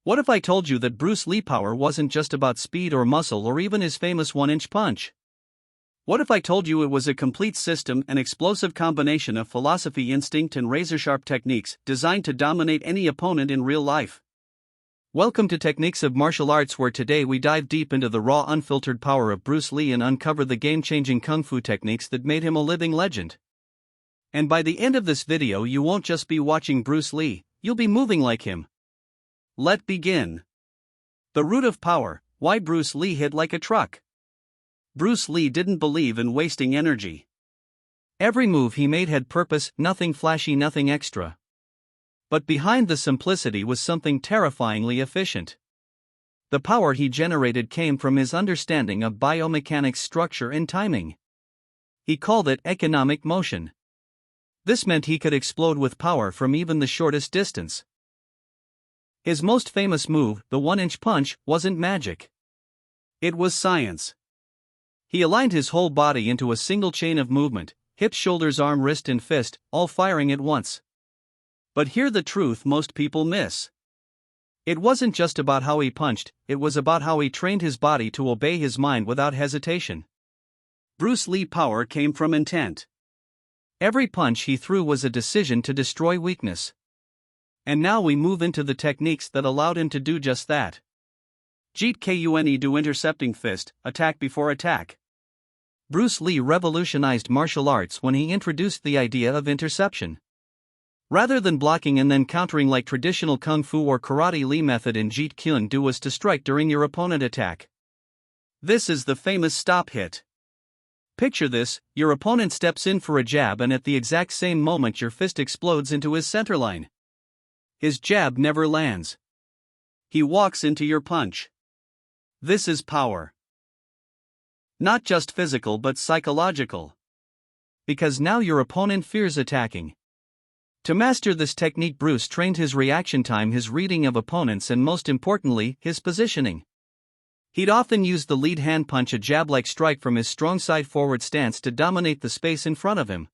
What if I told you that Bruce Lee power wasn't just about speed or muscle or even his famous one-inch punch? What if I told you it was a complete system, an explosive combination of philosophy, instinct, and razor-sharp techniques designed to dominate any opponent in real life? Welcome to Techniques of Martial Arts, where today we dive deep into the raw, unfiltered power of Bruce Lee and uncover the game-changing kung fu techniques that made him a living legend. And by the end of this video, you won't just be watching Bruce Lee, you'll be moving like him. Let's begin. The root of power: why Bruce Lee hit like a truck. Bruce Lee didn't believe in wasting energy. Every move he made had purpose, nothing flashy, nothing extra. But behind the simplicity was something terrifyingly efficient. The power he generated came from his understanding of biomechanics, structure, and timing. He called it economic motion. This meant he could explode with power from even the shortest distance. His most famous move, the one-inch punch, wasn't magic. It was science. He aligned his whole body into a single chain of movement: hip, shoulders, arm, wrist, and fist, all firing at once. But here's the truth most people miss. It wasn't just about how he punched, it was about how he trained his body to obey his mind without hesitation. Bruce Lee power came from intent. Every punch he threw was a decision to destroy weakness. And now we move into the techniques that allowed him to do just that. Jeet Kune Do, intercepting fist, attack before attack. Bruce Lee revolutionized martial arts when he introduced the idea of interception. Rather than blocking and then countering like traditional kung fu or karate, Lee method in Jeet Kune Do was to strike during your opponent attack. This is the famous stop hit. Picture this: your opponent steps in for a jab, and at the exact same moment your fist explodes into his centerline. His jab never lands. He walks into your punch. This is power. Not just physical but psychological. Because now your opponent fears attacking. To master this technique, Bruce trained his reaction time, his reading of opponents, and most importantly, his positioning. He'd often use the lead hand punch, a jab-like strike from his strong side forward stance, to dominate the space in front of him.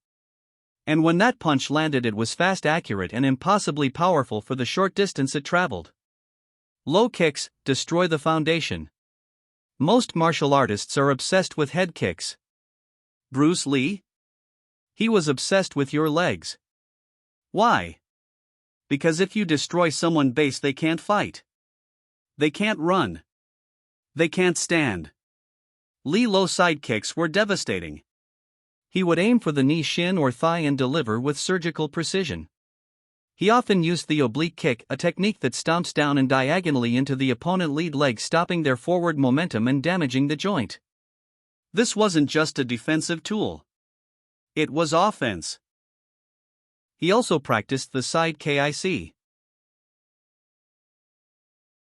And when that punch landed, it was fast, accurate, and impossibly powerful for the short distance it traveled. Low kicks destroy the foundation. Most martial artists are obsessed with head kicks. Bruce Lee? He was obsessed with your legs. Why? Because if you destroy someone's base, they can't fight. They can't run. They can't stand. Lee's low side kicks were devastating. He would aim for the knee, shin, or thigh and deliver with surgical precision. He often used the oblique kick, a technique that stomps down and diagonally into the opponent's lead leg, stopping their forward momentum and damaging the joint. This wasn't just a defensive tool. It was offense. He also practiced the side kick,